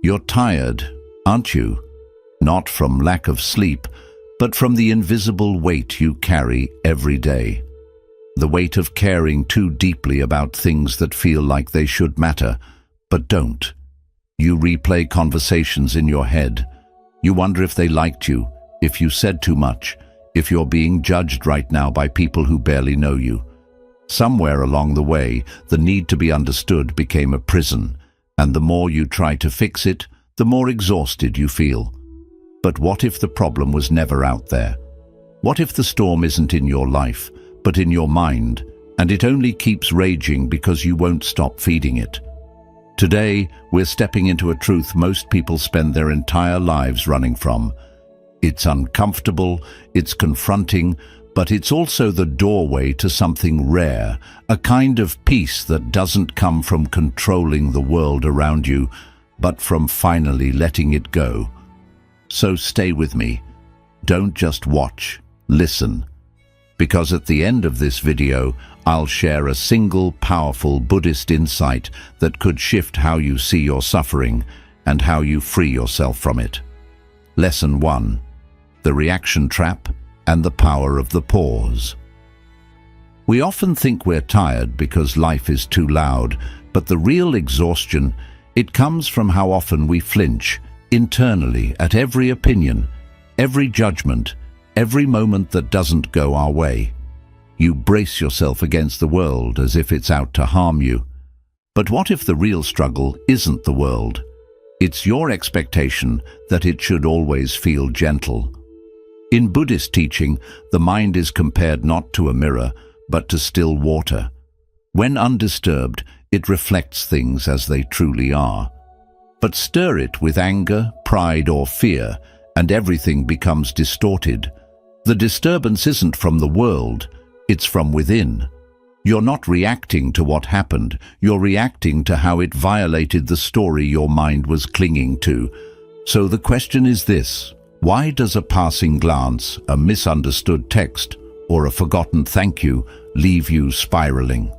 You're tired, aren't you? Not from lack of sleep, but from the invisible weight you carry every day. The weight of caring too deeply about things that feel like they should matter, but don't. You replay conversations in your head. You wonder if they liked you, if you said too much, if you're being judged right now by people who barely know you. Somewhere along the way, the need to be understood became a prison, and the more you try to fix it, the more exhausted you feel. But what if the problem was never out there? What if the storm isn't in your life, but in your mind, and it only keeps raging because you won't stop feeding it? Today, we're stepping into a truth most people spend their entire lives running from. It's uncomfortable, it's confronting, but it's also the doorway to something rare, a kind of peace that doesn't come from controlling the world around you, but from finally letting it go. So stay with me. Don't just watch, listen. Because at the end of this video, I'll share a single powerful Buddhist insight that could shift how you see your suffering and how you free yourself from it. Lesson 1. The reaction trap and the power of the pause. We often think we're tired because life is too loud, but the real exhaustion, it comes from how often we flinch internally at every opinion, every judgment, every moment that doesn't go our way. You brace yourself against the world as if it's out to harm you. But what if the real struggle isn't the world? It's your expectation that it should always feel gentle. In Buddhist teaching, the mind is compared not to a mirror, but to still water. When undisturbed, it reflects things as they truly are. But stir it with anger, pride, or fear, and everything becomes distorted. The disturbance isn't from the world, it's from within. You're not reacting to what happened, you're reacting to how it violated the story your mind was clinging to. So the question is this: why does a passing glance, a misunderstood text, or a forgotten thank you leave you spiraling?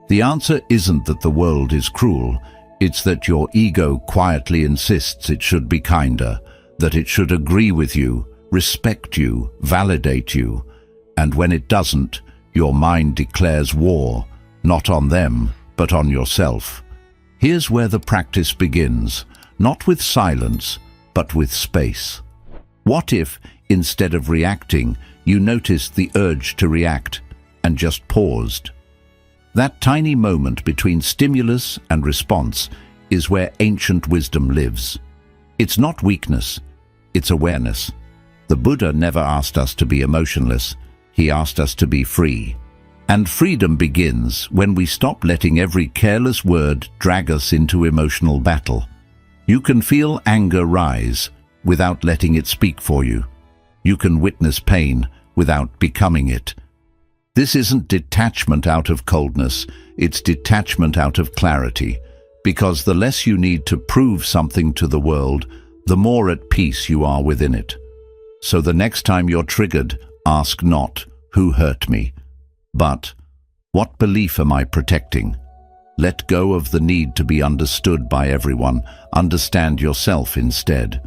The answer isn't that the world is cruel, it's that your ego quietly insists it should be kinder, that it should agree with you, respect you, validate you. And when it doesn't, your mind declares war, not on them, but on yourself. Here's where the practice begins, not with silence, but with space. What if, instead of reacting, you noticed the urge to react and just paused? That tiny moment between stimulus and response is where ancient wisdom lives. It's not weakness, it's awareness. The Buddha never asked us to be emotionless, he asked us to be free. And freedom begins when we stop letting every careless word drag us into emotional battle. You can feel anger rise without letting it speak for you. You can witness pain without becoming it. This isn't detachment out of coldness, it's detachment out of clarity, because the less you need to prove something to the world, the more at peace you are within it. So the next time you're triggered, ask not, "Who hurt me?" but, "What belief am I protecting?" Let go of the need to be understood by everyone, understand yourself instead.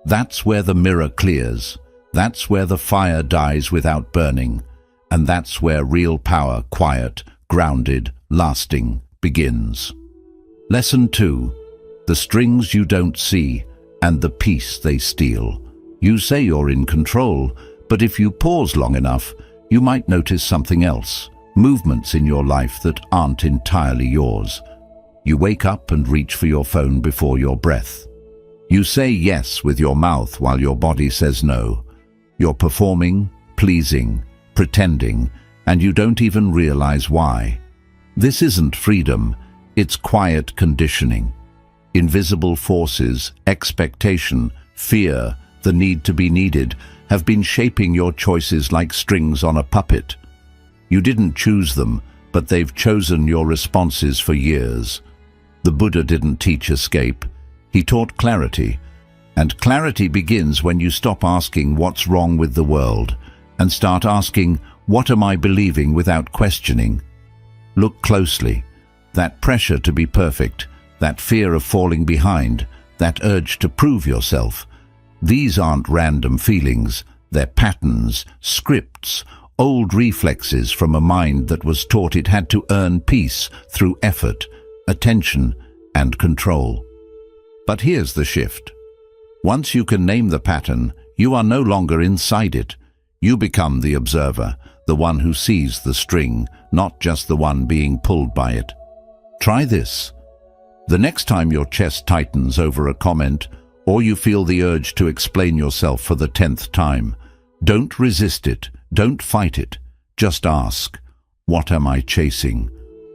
That's where the mirror clears, that's where the fire dies without burning, and that's where real power, quiet, grounded, lasting, begins. Lesson 2. The strings you don't see and the peace they steal. You say you're in control, but if you pause long enough, you might notice something else, movements in your life that aren't entirely yours. You wake up and reach for your phone before your breath. You say yes with your mouth while your body says no. You're performing, pleasing, pretending, and you don't even realize why. This isn't freedom, it's quiet conditioning. Invisible forces, expectation, fear, the need to be needed, have been shaping your choices like strings on a puppet. You didn't choose them, but they've chosen your responses for years. The Buddha didn't teach escape, he taught clarity. And clarity begins when you stop asking what's wrong with the world and start asking, what am I believing, without questioning. Look closely. That pressure to be perfect, that fear of falling behind, that urge to prove yourself. These aren't random feelings, they're patterns, scripts, old reflexes from a mind that was taught it had to earn peace through effort, attention, and control. But here's the shift. Once you can name the pattern, you are no longer inside it. You become the observer, the one who sees the string, not just the one being pulled by it. Try this. The next time your chest tightens over a comment, or you feel the urge to explain yourself for the 10th time, don't resist it, don't fight it. Just ask, what am I chasing?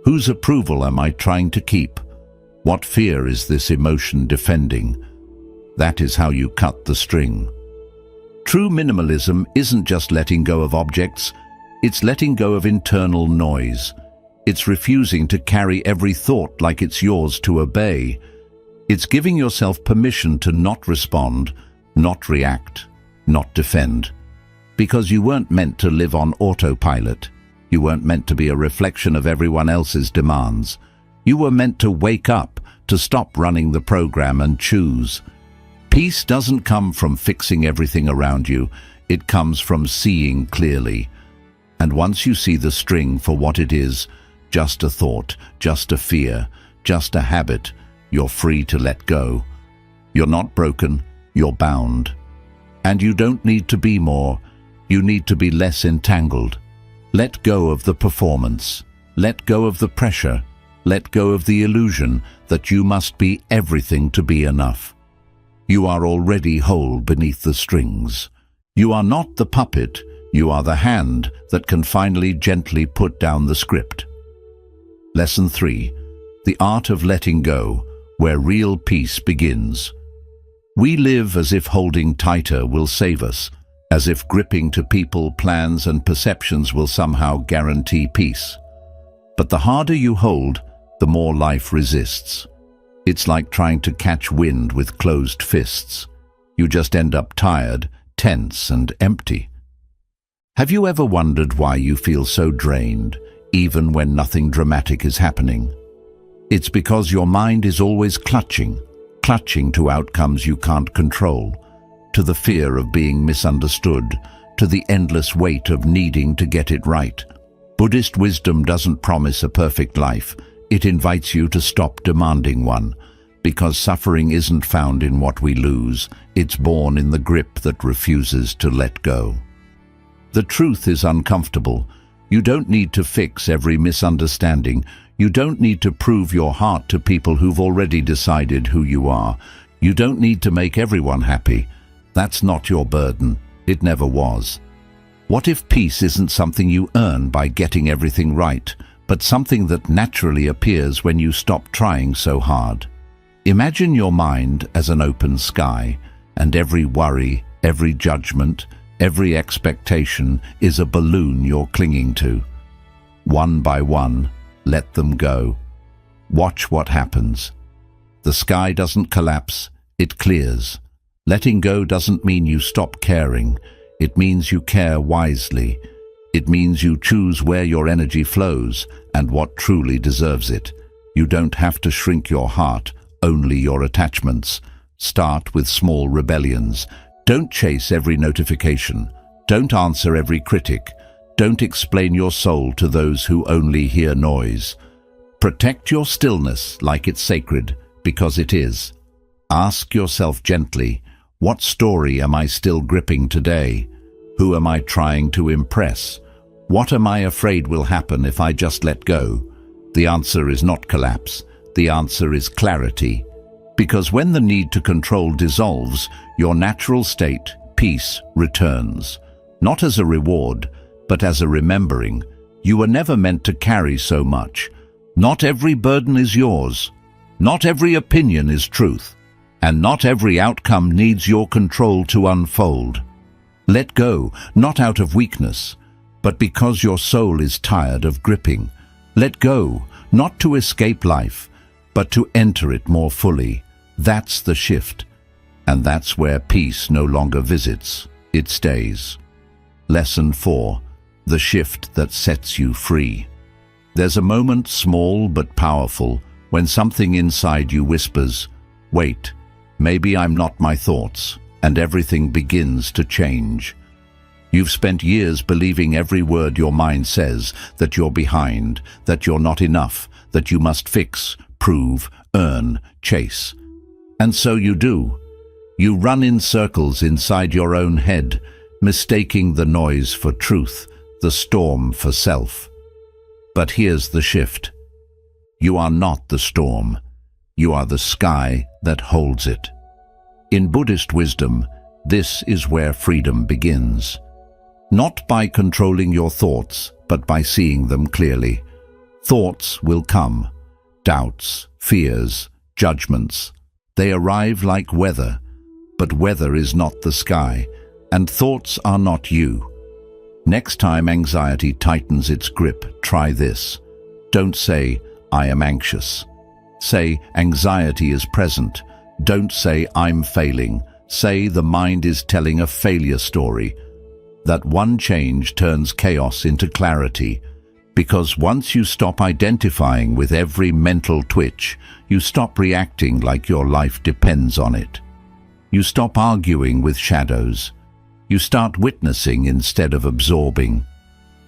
Whose approval am I trying to keep? What fear is this emotion defending? That is how you cut the string. True minimalism isn't just letting go of objects, it's letting go of internal noise. It's refusing to carry every thought like it's yours to obey. It's giving yourself permission to not respond, not react, not defend. Because you weren't meant to live on autopilot. You weren't meant to be a reflection of everyone else's demands. You were meant to wake up, to stop running the program and choose. Peace doesn't come from fixing everything around you. It comes from seeing clearly. And once you see the string for what it is, just a thought, just a fear, just a habit, you're free to let go. You're not broken, you're bound. And you don't need to be more, you need to be less entangled. Let go of the performance. Let go of the pressure. Let go of the illusion that you must be everything to be enough. You are already whole beneath the strings. You are not the puppet, you are the hand that can finally gently put down the script. Lesson 3. The art of letting go, where real peace begins. We live as if holding tighter will save us, as if gripping to people, plans, and perceptions will somehow guarantee peace. But the harder you hold, the more life resists. It's like trying to catch wind with closed fists. You just end up tired, tense, and empty. Have you ever wondered why you feel so drained, even when nothing dramatic is happening? It's because your mind is always clutching to outcomes you can't control, to the fear of being misunderstood, to the endless weight of needing to get it right. Buddhist wisdom doesn't promise a perfect life. It invites you to stop demanding one, because suffering isn't found in what we lose, it's born in the grip that refuses to let go. The truth is uncomfortable. You don't need to fix every misunderstanding. You don't need to prove your heart to people who've already decided who you are. You don't need to make everyone happy. That's not your burden. It never was. What if peace isn't something you earn by getting everything right, but something that naturally appears when you stop trying so hard? Imagine your mind as an open sky, and every worry, every judgment, every expectation is a balloon you're clinging to. One by one, let them go. Watch what happens. The sky doesn't collapse, it clears. Letting go doesn't mean you stop caring. It means you care wisely. It means you choose where your energy flows and what truly deserves it. You don't have to shrink your heart, only your attachments. Start with small rebellions. Don't chase every notification. Don't answer every critic. Don't explain your soul to those who only hear noise. Protect your stillness like it's sacred, because it is. Ask yourself gently, what story am I still gripping today? Who am I trying to impress? What am I afraid will happen if I just let go? The answer is not collapse. The answer is clarity. Because when the need to control dissolves, your natural state, peace, returns. Not as a reward, but as a remembering. You were never meant to carry so much. Not every burden is yours. Not every opinion is truth. And not every outcome needs your control to unfold. Let go, not out of weakness, but because your soul is tired of gripping. Let go, not to escape life, but to enter it more fully. That's the shift. And that's where peace no longer visits, it stays. Lesson 4. The shift that sets you free. There's a moment, small but powerful, when something inside you whispers, wait, maybe I'm not my thoughts, and everything begins to change. You've spent years believing every word your mind says, that you're behind, that you're not enough, that you must fix, prove, earn, chase. And so you do. You run in circles inside your own head, mistaking the noise for truth, the storm for self. But here's the shift. You are not the storm. You are the sky that holds it. In Buddhist wisdom, this is where freedom begins. Not by controlling your thoughts, but by seeing them clearly. Thoughts will come. Doubts, fears, judgments. They arrive like weather, but weather is not the sky, and thoughts are not you. Next time anxiety tightens its grip, try this. Don't say, I am anxious. Say, anxiety is present. Don't say, I'm failing. Say, the mind is telling a failure story. That one change turns chaos into clarity, because once you stop identifying with every mental twitch, you stop reacting like your life depends on it. You stop arguing with shadows. You start witnessing instead of absorbing.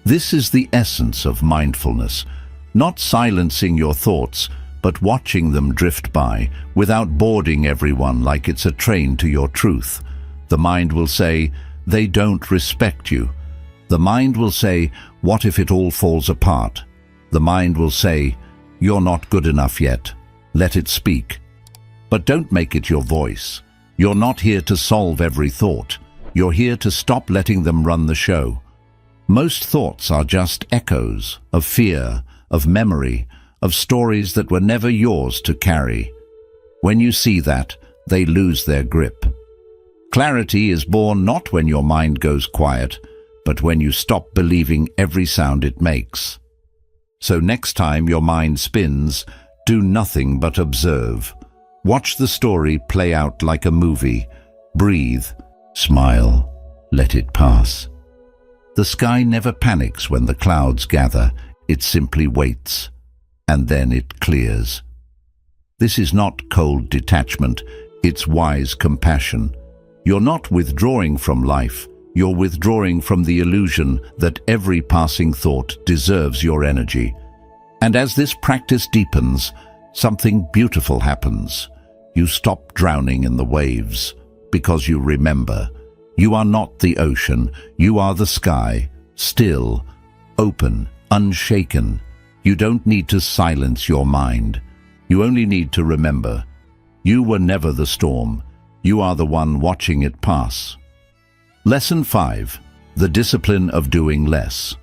This is the essence of mindfulness, not silencing your thoughts, but watching them drift by, without boarding everyone like it's a train to your truth. The mind will say, they don't respect you. The mind will say, what if it all falls apart? The mind will say, you're not good enough yet. Let it speak. But don't make it your voice. You're not here to solve every thought. You're here to stop letting them run the show. Most thoughts are just echoes of fear, of memory, of stories that were never yours to carry. When you see that, they lose their grip. Clarity is born not when your mind goes quiet, but when you stop believing every sound it makes. So next time your mind spins, do nothing but observe. Watch the story play out like a movie. Breathe, smile, let it pass. The sky never panics when the clouds gather. It simply waits, and then it clears. This is not cold detachment, it's wise compassion. You're not withdrawing from life, you're withdrawing from the illusion that every passing thought deserves your energy. And as this practice deepens, something beautiful happens. You stop drowning in the waves, because you remember, you are not the ocean, you are the sky, still, open, unshaken. You don't need to silence your mind. You only need to remember, you were never the storm. You are the one watching it pass. Lesson 5. The discipline of doing less.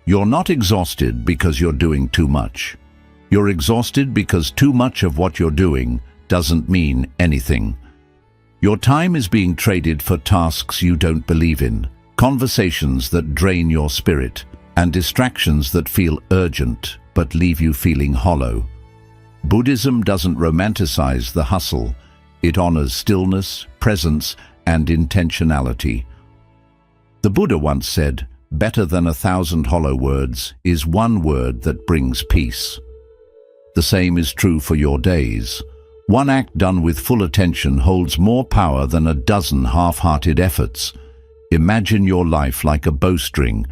You're not exhausted because you're doing too much. You're exhausted because too much of what you're doing doesn't mean anything. Your time is being traded for tasks you don't believe in, conversations that drain your spirit, and distractions that feel urgent but leave you feeling hollow. Buddhism doesn't romanticize the hustle. It honors stillness, presence, and intentionality. The Buddha once said, better than 1,000 hollow words is one word that brings peace. The same is true for your days. One act done with full attention holds more power than a dozen half-hearted efforts. Imagine your life like a bowstring.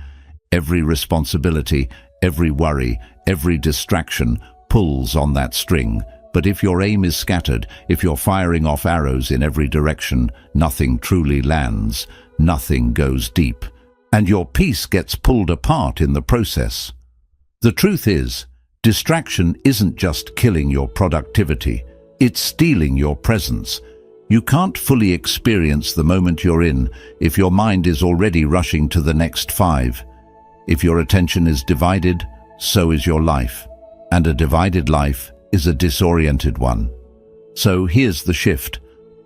Every responsibility, every worry, every distraction pulls on that string. But if your aim is scattered, if you're firing off arrows in every direction, nothing truly lands, nothing goes deep, and your peace gets pulled apart in the process. The truth is, distraction isn't just killing your productivity, it's stealing your presence. You can't fully experience the moment you're in if your mind is already rushing to the next 5. If your attention is divided, so is your life, and a divided life is a disoriented one. So here's the shift.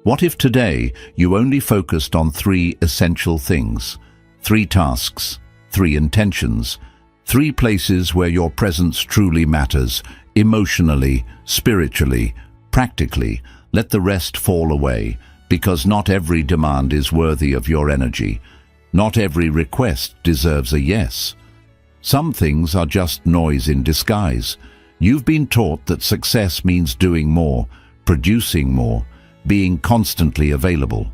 What if today you only focused on 3 essential things, 3 tasks, 3 intentions, 3 places where your presence truly matters, emotionally, spiritually, practically? Let the rest fall away, because not every demand is worthy of your energy. Not every request deserves a yes. Some things are just noise in disguise. You've been taught that success means doing more, producing more, being constantly available.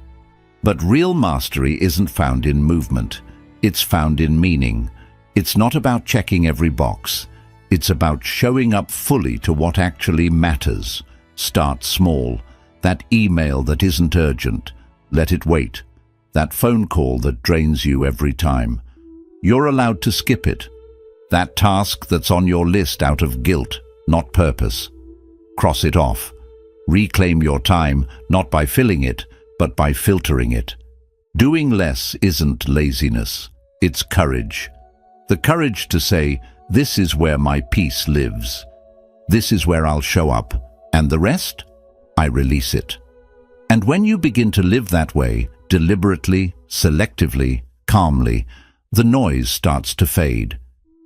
But real mastery isn't found in movement. It's found in meaning. It's not about checking every box. It's about showing up fully to what actually matters. Start small. That email that isn't urgent, let it wait. That phone call that drains you every time, you're allowed to skip it. That task that's on your list out of guilt, not purpose, cross it off. Reclaim your time, not by filling it, but by filtering it. Doing less isn't laziness, it's courage. The courage to say, this is where my peace lives. This is where I'll show up, and the rest, I release it. And when you begin to live that way, deliberately, selectively, calmly, the noise starts to fade.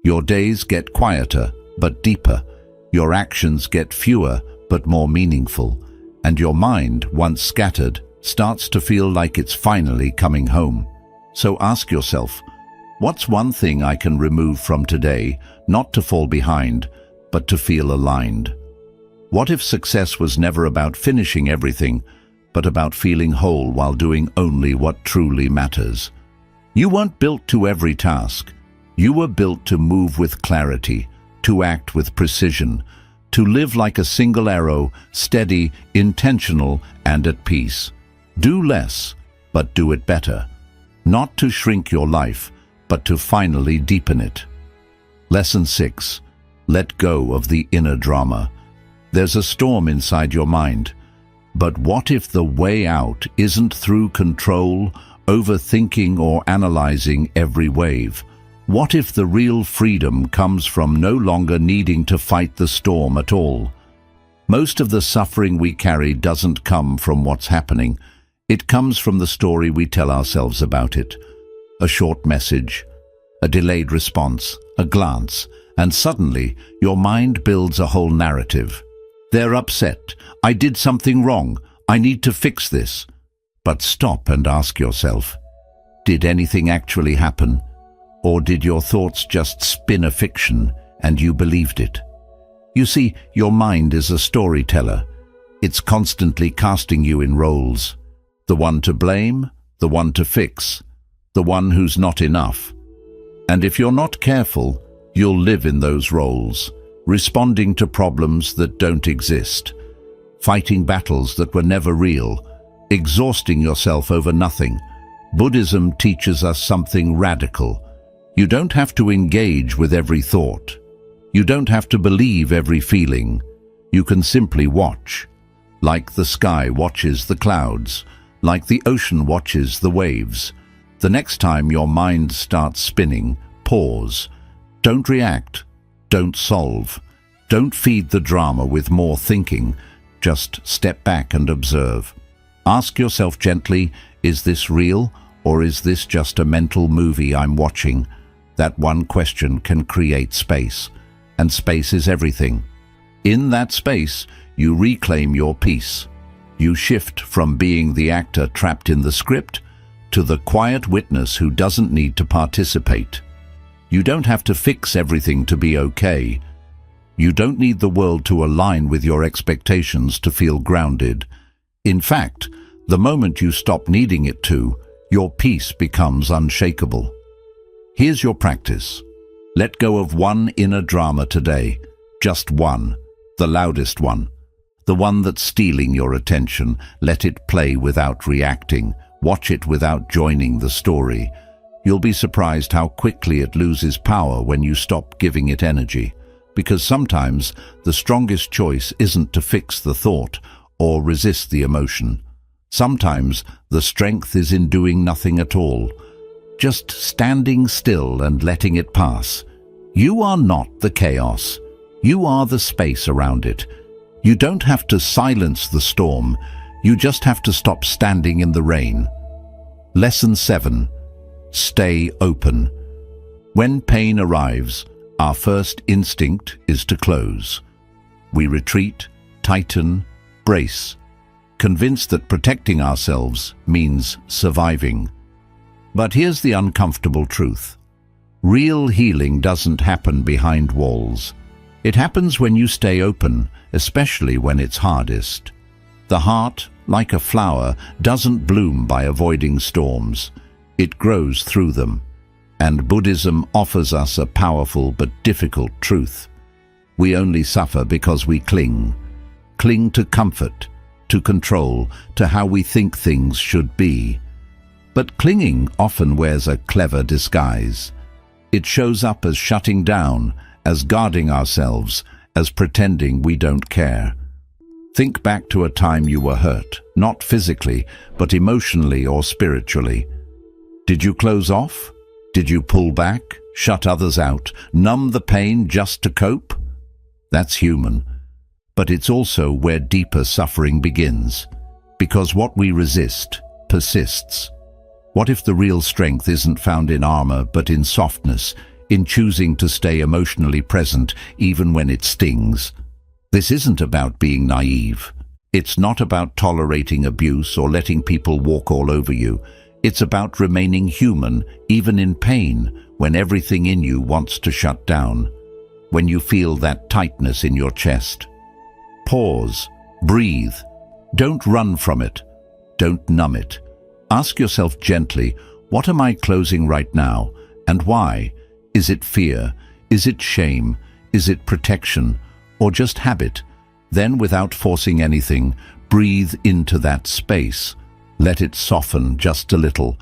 Your days get quieter, but deeper. Your actions get fewer, but more meaningful. And your mind, once scattered, starts to feel like it's finally coming home. So ask yourself, what's one thing I can remove from today, not to fall behind, but to feel aligned? What if success was never about finishing everything, but about feeling whole while doing only what truly matters? You weren't built to every task. You were built to move with clarity, to act with precision, to live like a single arrow, steady, intentional, and at peace. Do less, but do it better. Not to shrink your life, but to finally deepen it. Lesson 6. Let go of the inner drama. There's a storm inside your mind. But what if the way out isn't through control, overthinking, or analyzing every wave? What if the real freedom comes from no longer needing to fight the storm at all? Most of the suffering we carry doesn't come from what's happening. It comes from the story we tell ourselves about it. A short message, a delayed response, a glance, and suddenly your mind builds a whole narrative. They're upset. I did something wrong. I need to fix this. But stop and ask yourself, did anything actually happen? Or did your thoughts just spin a fiction and you believed it? You see, your mind is a storyteller. It's constantly casting you in roles. The one to blame, the one to fix, the one who's not enough. And if you're not careful, you'll live in those roles, responding to problems that don't exist, fighting battles that were never real, exhausting yourself over nothing. Buddhism teaches us something radical. You don't have to engage with every thought. You don't have to believe every feeling. You can simply watch, like the sky watches the clouds, like the ocean watches the waves. The next time your mind starts spinning, pause. Don't react. Don't solve. Don't feed the drama with more thinking. Just step back and observe. Ask yourself gently, is this real, or is this just a mental movie I'm watching? That one question can create space, and space is everything. In that space, you reclaim your peace. You shift from being the actor trapped in the script to the quiet witness who doesn't need to participate. You don't have to fix everything to be okay. You don't need the world to align with your expectations to feel grounded. In fact, the moment you stop needing it to, your peace becomes unshakable. Here's your practice. Let go of one inner drama today. Just one. The loudest one. The one that's stealing your attention. Let it play without reacting. Watch it without joining the story. You'll be surprised how quickly it loses power when you stop giving it energy. Because sometimes the strongest choice isn't to fix the thought or resist the emotion. Sometimes the strength is in doing nothing at all. Just standing still and letting it pass. You are not the chaos. You are the space around it. You don't have to silence the storm. You just have to stop standing in the rain. Lesson 7. Stay open. When pain arrives, our first instinct is to close. We retreat, tighten, brace, convinced that protecting ourselves means surviving. But here's the uncomfortable truth. Real healing doesn't happen behind walls. It happens when you stay open, especially when it's hardest. The heart, like a flower, doesn't bloom by avoiding storms. It grows through them. And Buddhism offers us a powerful but difficult truth. We only suffer because we cling. Cling to comfort, to control, to how we think things should be. But clinging often wears a clever disguise. It shows up as shutting down, as guarding ourselves, as pretending we don't care. Think back to a time you were hurt, not physically, but emotionally or spiritually. Did you close off? Did you pull back, shut others out, numb the pain just to cope? That's human. But it's also where deeper suffering begins. Because what we resist persists. What if the real strength isn't found in armor, but in softness, in choosing to stay emotionally present even when it stings? This isn't about being naive. It's not about tolerating abuse or letting people walk all over you. It's about remaining human, even in pain, when everything in you wants to shut down. When you feel that tightness in your chest. Pause. Breathe. Don't run from it. Don't numb it. Ask yourself gently, what am I closing right now, and why? Is it fear? Is it shame? Is it protection? Or just habit? Then, without forcing anything, breathe into that space. Let it soften just a little.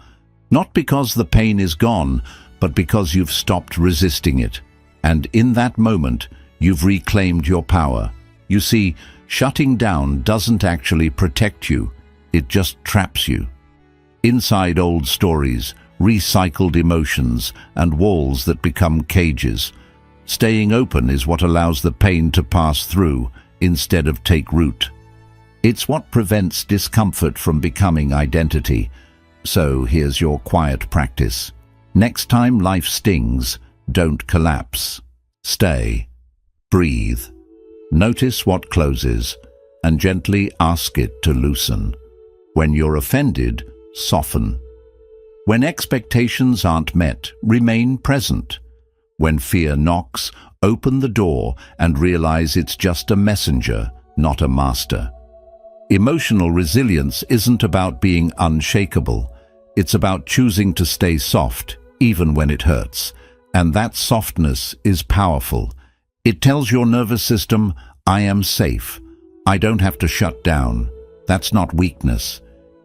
Not because the pain is gone, but because you've stopped resisting it. And in that moment, you've reclaimed your power. You see, shutting down doesn't actually protect you. It just traps you. Inside old stories, recycled emotions, and walls that become cages. Staying open is what allows the pain to pass through instead of take root. It's what prevents discomfort from becoming identity. So here's your quiet practice. Next time life stings, don't collapse. Stay. Breathe. Notice what closes, and gently ask it to loosen. When you're offended, soften. When expectations aren't met, remain present. When fear knocks, open the door and realize it's just a messenger, not a master. Emotional resilience isn't about being unshakable. It's about choosing to stay soft, even when it hurts. And that softness is powerful. It tells your nervous system, I am safe. I don't have to shut down. That's not weakness.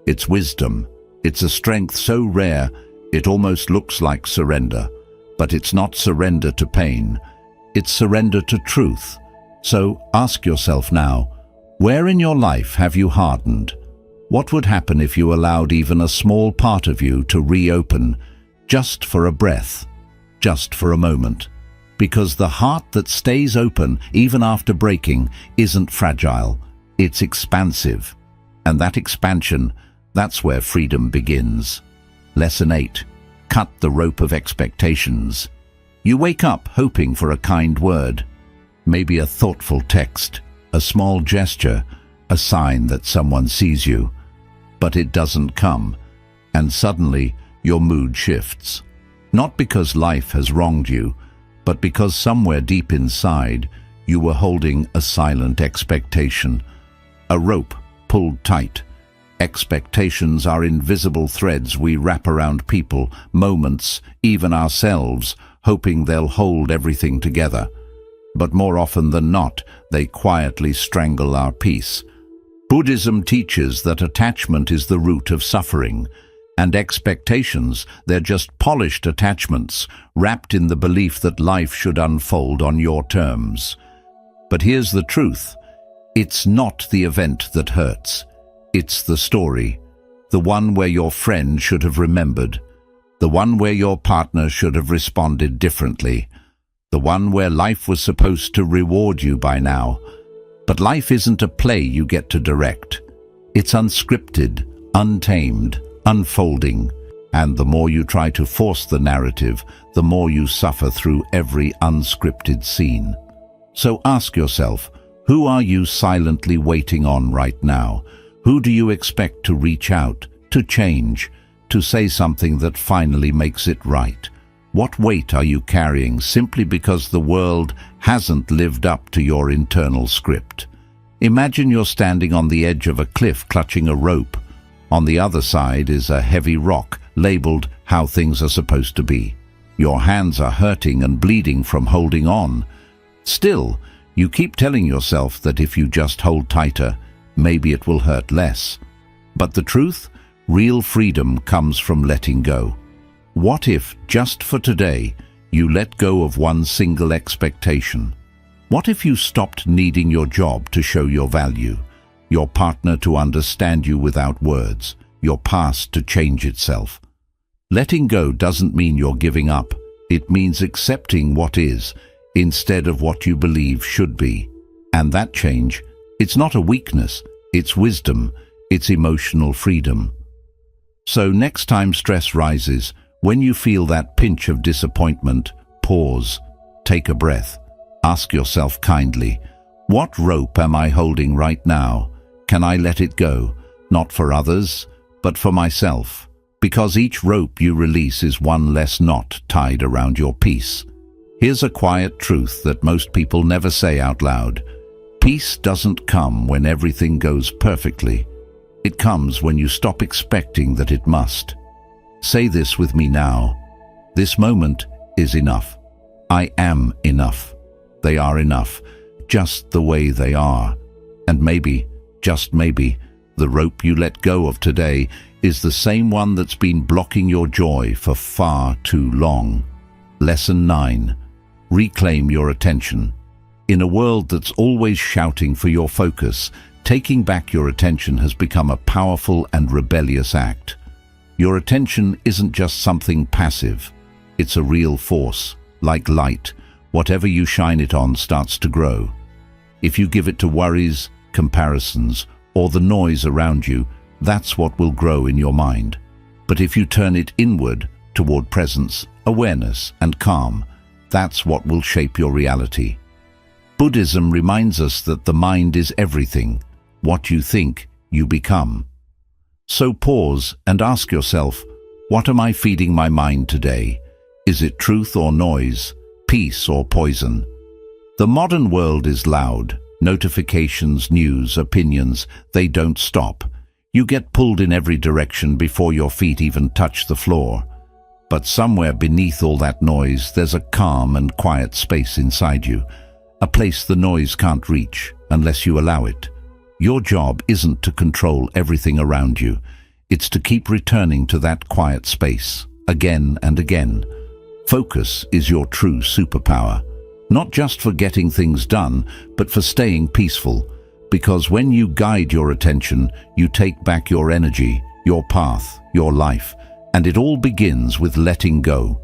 It's wisdom. It's a strength so rare, it almost looks like surrender. But it's not surrender to pain. It's surrender to truth. So ask yourself now, where in your life have you hardened? What would happen if you allowed even a small part of you to reopen, just for a breath, just for a moment? Because the heart that stays open, even after breaking, isn't fragile. It's expansive. And that expansion, that's where freedom begins. Lesson 8. Cut the rope of expectations. You wake up hoping for a kind word, maybe a thoughtful text, a small gesture, a sign that someone sees you. But it doesn't come, and suddenly your mood shifts. Not because life has wronged you, but because somewhere deep inside you were holding a silent expectation, a rope pulled tight. Expectations are invisible threads we wrap around people, moments, even ourselves, hoping they'll hold everything together. But more often than not, they quietly strangle our peace. Buddhism teaches that attachment is the root of suffering, and expectations, they're just polished attachments, wrapped in the belief that life should unfold on your terms. But here's the truth. It's not the event that hurts. It's the story. The one where your friend should have remembered. The one where your partner should have responded differently. The one where life was supposed to reward you by now. But life isn't a play you get to direct. It's unscripted, untamed, unfolding. And the more you try to force the narrative, the more you suffer through every unscripted scene. So ask yourself, who are you silently waiting on right now? Who do you expect to reach out, to change, to say something that finally makes it right? What weight are you carrying simply because the world hasn't lived up to your internal script? Imagine you're standing on the edge of a cliff clutching a rope. On the other side is a heavy rock labeled how things are supposed to be. Your hands are hurting and bleeding from holding on. Still, you keep telling yourself that if you just hold tighter, maybe it will hurt less. But the truth, real freedom comes from letting go. What if, just for today, you let go of one single expectation? What if you stopped needing your job to show your value, your partner to understand you without words, your past to change itself? Letting go doesn't mean you're giving up. It means accepting what is, instead of what you believe should be. And that change, it's not a weakness, it's wisdom, it's emotional freedom. So next time stress rises, when you feel that pinch of disappointment, pause, take a breath, ask yourself kindly, what rope am I holding right now? Can I let it go, not for others, but for myself? Because each rope you release is one less knot tied around your peace. Here's a quiet truth that most people never say out loud. Peace doesn't come when everything goes perfectly. It comes when you stop expecting that it must. Say this with me now. This moment is enough. I am enough. They are enough, just the way they are. And maybe, just maybe, the rope you let go of today is the same one that's been blocking your joy for far too long. Lesson 9. Reclaim your attention. In a world that's always shouting for your focus, taking back your attention has become a powerful and rebellious act. Your attention isn't just something passive. It's a real force. Like light, whatever you shine it on starts to grow. If you give it to worries, comparisons, or the noise around you, that's what will grow in your mind. But if you turn it inward, toward presence, awareness, and calm, that's what will shape your reality. Buddhism reminds us that the mind is everything. What you think, you become. So pause and ask yourself, what am I feeding my mind today? Is it truth or noise, peace or poison? The modern world is loud. Notifications, news, opinions, they don't stop. You get pulled in every direction before your feet even touch the floor. But somewhere beneath all that noise, there's a calm and quiet space inside you, a place the noise can't reach unless you allow it. Your job isn't to control everything around you. It's to keep returning to that quiet space, again and again. Focus is your true superpower, not just for getting things done, but for staying peaceful. Because when you guide your attention, you take back your energy, your path, your life, and it all begins with letting go.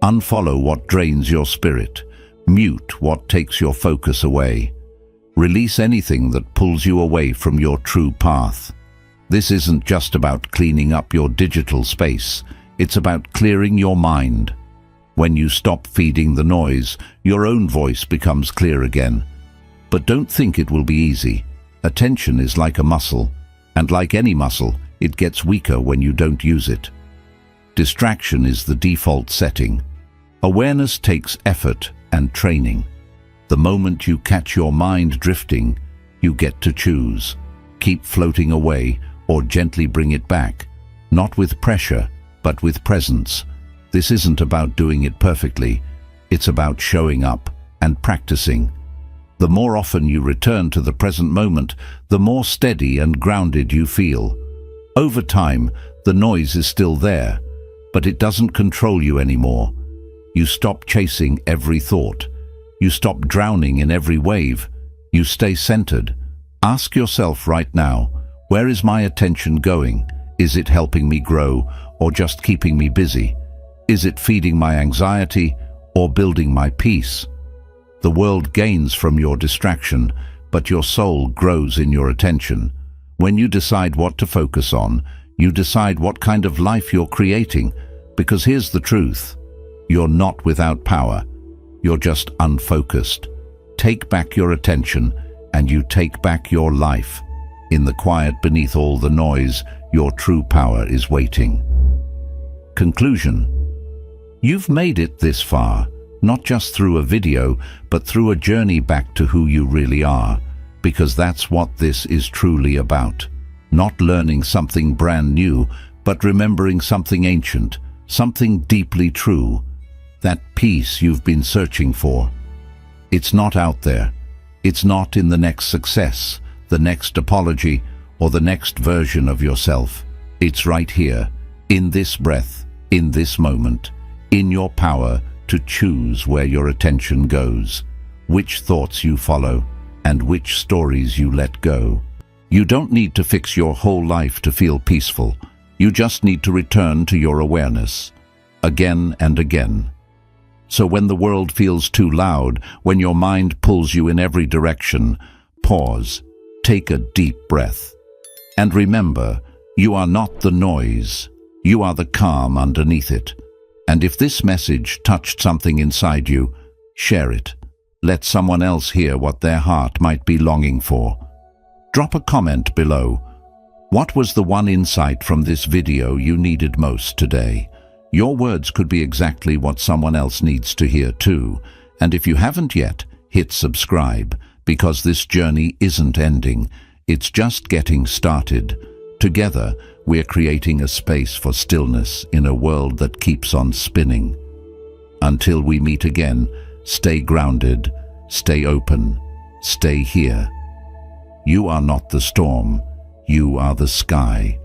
Unfollow what drains your spirit. Mute what takes your focus away. Release anything that pulls you away from your true path. This isn't just about cleaning up your digital space. It's about clearing your mind. When you stop feeding the noise, your own voice becomes clear again. But don't think it will be easy. Attention is like a muscle, and like any muscle, it gets weaker when you don't use it. Distraction is the default setting. Awareness takes effort and training. The moment you catch your mind drifting, you get to choose. Keep floating away or gently bring it back, not with pressure, but with presence. This isn't about doing it perfectly. It's about showing up and practicing. The more often you return to the present moment, the more steady and grounded you feel. Over time, the noise is still there, but it doesn't control you anymore. You stop chasing every thought. You stop drowning in every wave. You stay centered. Ask yourself right now, where is my attention going? Is it helping me grow or just keeping me busy? Is it feeding my anxiety or building my peace? The world gains from your distraction, but your soul grows in your attention. When you decide what to focus on, you decide what kind of life you're creating. Because here's the truth. You're not without power. You're just unfocused. Take back your attention, and you take back your life. In the quiet beneath all the noise, your true power is waiting. Conclusion. You've made it this far, not just through a video, but through a journey back to who you really are. because that's what this is truly about. Not learning something brand new, but remembering something ancient, something deeply true, that peace you've been searching for. It's not out there. It's not in the next success, the next apology, or the next version of yourself. It's right here, in this breath, in this moment, in your power to choose where your attention goes, which thoughts you follow, and which stories you let go. You don't need to fix your whole life to feel peaceful. You just need to return to your awareness, again and again. So when the world feels too loud, when your mind pulls you in every direction, pause, take a deep breath. And remember, you are not the noise. You are the calm underneath it. And if this message touched something inside you, share it. Let someone else hear what their heart might be longing for. Drop a comment below. What was the one insight from this video you needed most today? Your words could be exactly what someone else needs to hear too. And if you haven't yet, hit subscribe, because this journey isn't ending. It's just getting started. Together, we're creating a space for stillness in a world that keeps on spinning. Until we meet again, stay grounded, stay open, stay here. You are not the storm, you are the sky.